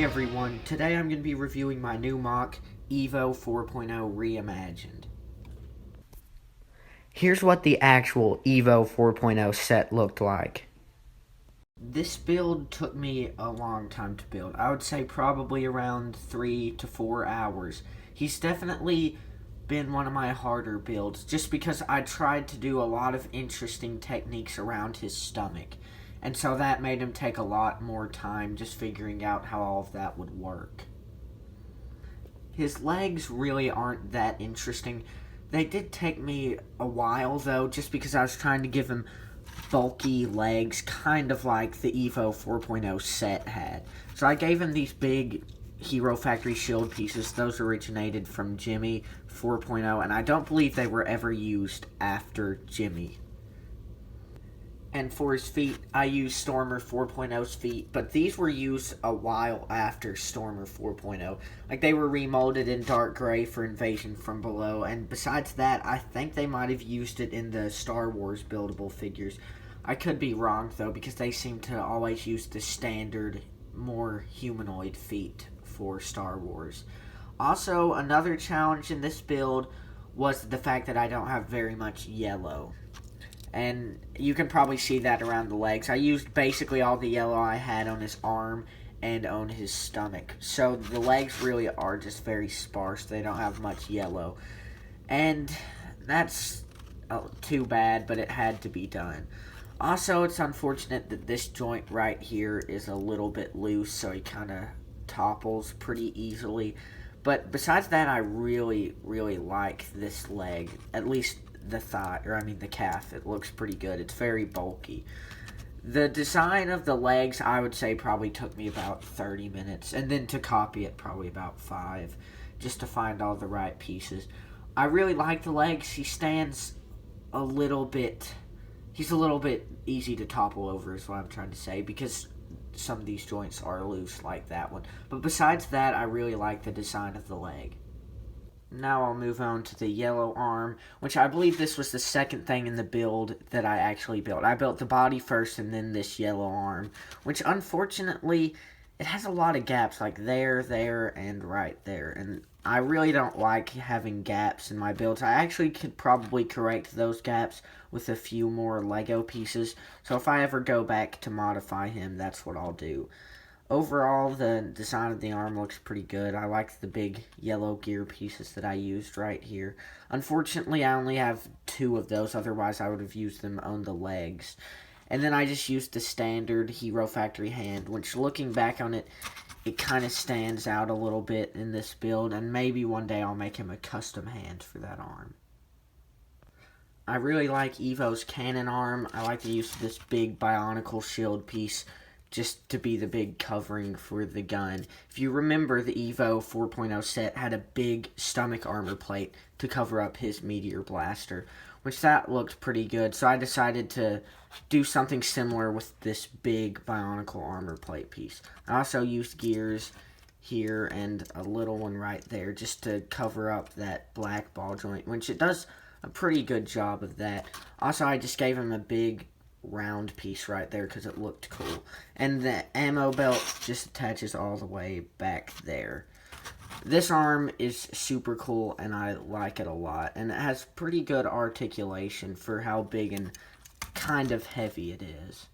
Hey everyone, today I'm going to be reviewing my new MOC EVO 4.0 Reimagined. Here's what the actual EVO 4.0 set looked like. This build took me a long time to build. I would say probably around 3 to 4 hours. He's definitely been one of my harder builds just because I tried to do a lot of interesting techniques around his stomach. And so that made him take a lot more time just figuring out how all of that would work. His legs really aren't that interesting. They did take me a while though, just because I was trying to give him bulky legs, kind of like the EVO 4.0 set had. So I gave him these big Hero Factory shield pieces. Those originated from Jimmy 4.0, and I don't believe they were ever used after Jimmy. And for his feet, I used Stormer 4.0's feet, but these were used a while after Stormer 4.0. Like, they were remolded in dark gray for Invasion from Below, and besides that, I think they might have used it in the Star Wars buildable figures. I could be wrong, though, because they seem to always use the standard, more humanoid feet for Star Wars. Also, another challenge in this build was the fact that I don't have very much yellow. And you can probably see that around the legs. I used basically all the yellow I had on his arm and on his stomach. So the legs really are just very sparse. They don't have much yellow. And that's too bad, but it had to be done. Also, it's unfortunate that this joint right here is a little bit loose, so he kind of topples pretty easily. But besides that, I really, really like this leg. At least the thigh, the calf. It looks pretty good. It's very bulky. The design of the legs, I would say, probably took me about 30 minutes, and then to copy it, probably about 5, just to find all the right pieces. I really like the legs. He stands a little bit, he's a little bit easy to topple over, is what I'm trying to say, because some of these joints are loose, like that one. But besides that, I really like the design of the leg. Now I'll move on to the yellow arm, which I believe this was the second thing in the build that I actually built. I built the body first and then this yellow arm, which unfortunately, it has a lot of gaps, like there, and right there. And I really don't like having gaps in my builds. I actually could probably correct those gaps with a few more Lego pieces. So if I ever go back to modify him, that's what I'll do. Overall, the design of the arm looks pretty good. I like the big yellow gear pieces that I used right here. Unfortunately, I only have 2 of those. Otherwise, I would have used them on the legs. And then I just used the standard Hero Factory hand, which looking back on it, it kind of stands out a little bit in this build. And maybe one day I'll make him a custom hand for that arm. I really like Evo's cannon arm. I like the use of this big bionicle shield piece, just to be the big covering for the gun. If you remember, the EVO 4.0 set had a big stomach armor plate to cover up his meteor blaster, which that looked pretty good, so I decided to do something similar with this big bionicle armor plate piece. I also used gears here and a little one right there just to cover up that black ball joint, which it does a pretty good job of that. Also, I just gave him a big round piece right there because it looked cool. And the ammo belt just attaches all the way back there. This arm is super cool and I like it a lot. And it has pretty good articulation for how big and kind of heavy it is.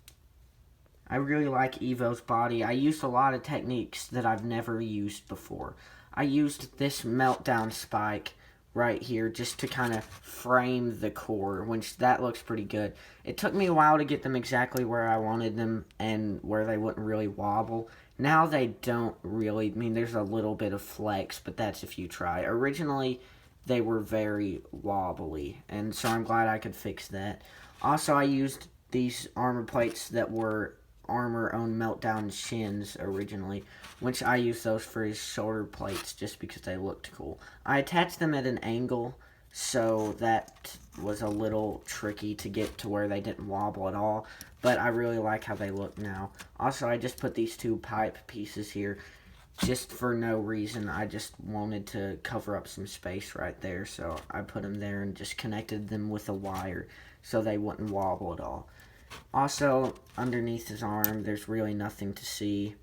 I really like Evo's body. I used a lot of techniques that I've never used before. I used this meltdown spike right here just to kind of frame the core, which that looks pretty good. It took me a while to get them exactly where I wanted them and where they wouldn't really wobble. Now they don't really, there's a little bit of flex, but that's if you try. Originally, they were very wobbly, and so I'm glad I could fix that. Also, I used these armor plates that were armor on Meltdown shins originally, which I used those for his shoulder plates just because they looked cool. I attached them at an angle, so that was a little tricky to get to where they didn't wobble at all, but I really like how they look now. Also, I just put these 2 pipe pieces here just for no reason. I just wanted to cover up some space right there, so I put them there and just connected them with a wire so they wouldn't wobble at all. Also, underneath his arm, there's really nothing to see.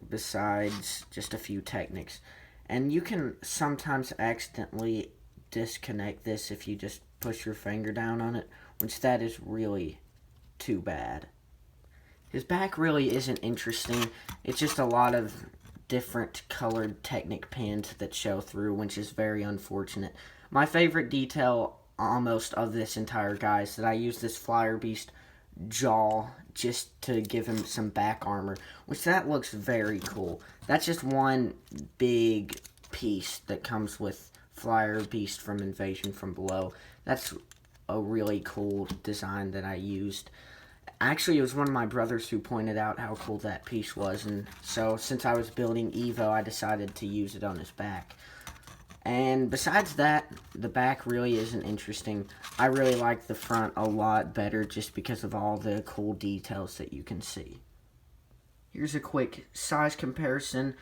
besides just a few techniques. And you can sometimes accidentally disconnect this if you just push your finger down on it, which that is really too bad. His back really isn't interesting. It's just a lot of different colored Technic pins that show through, which is very unfortunate. My favorite detail almost of this entire guy is that I use this Flyer Beast jaw just to give him some back armor, which that looks very cool. That's just one big piece that comes with Flyer Beast from Invasion from Below. That's a really cool design that I used. Actually, it was one of my brothers who pointed out how cool that piece was, and so since I was building Evo, I decided to use it on his back. And besides that, the back really isn't interesting. I really like the front a lot better just because of all the cool details that you can see. Here's a quick size comparison.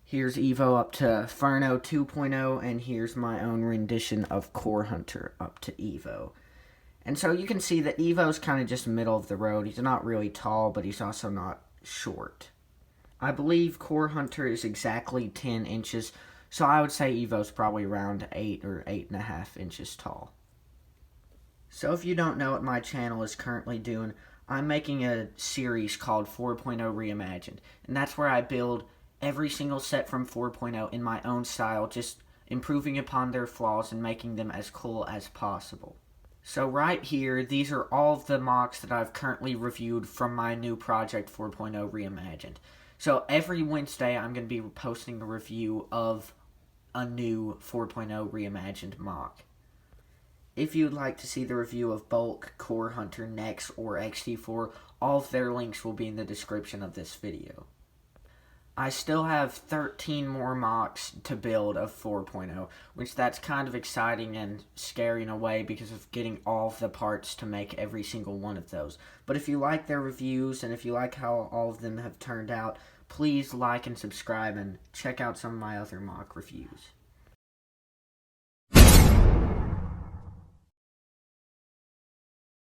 Here's Evo up to Inferno 2.0, and here's my own rendition of Core Hunter up to Evo. And so you can see that Evo's kind of just middle of the road. He's not really tall, but he's also not short. I believe Core Hunter is exactly 10 inches, so I would say Evo's probably around 8 or 8.5 inches tall. So if you don't know what my channel is currently doing, I'm making a series called 4.0 Reimagined. And that's where I build every single set from 4.0 in my own style, just improving upon their flaws and making them as cool as possible. So right here, these are all of the MOCs that I've currently reviewed from my new project 4.0 Reimagined. So every Wednesday, I'm going to be posting a review of a new 4.0 Reimagined MOC. If you'd like to see the review of Bulk, Core Hunter, Nex, or XT4, all of their links will be in the description of this video. I still have 13 more MOCs to build of 4.0, which that's kind of exciting and scary in a way because of getting all of the parts to make every single one of those. But if you like their reviews and if you like how all of them have turned out, please like and subscribe and check out some of my other MOC reviews.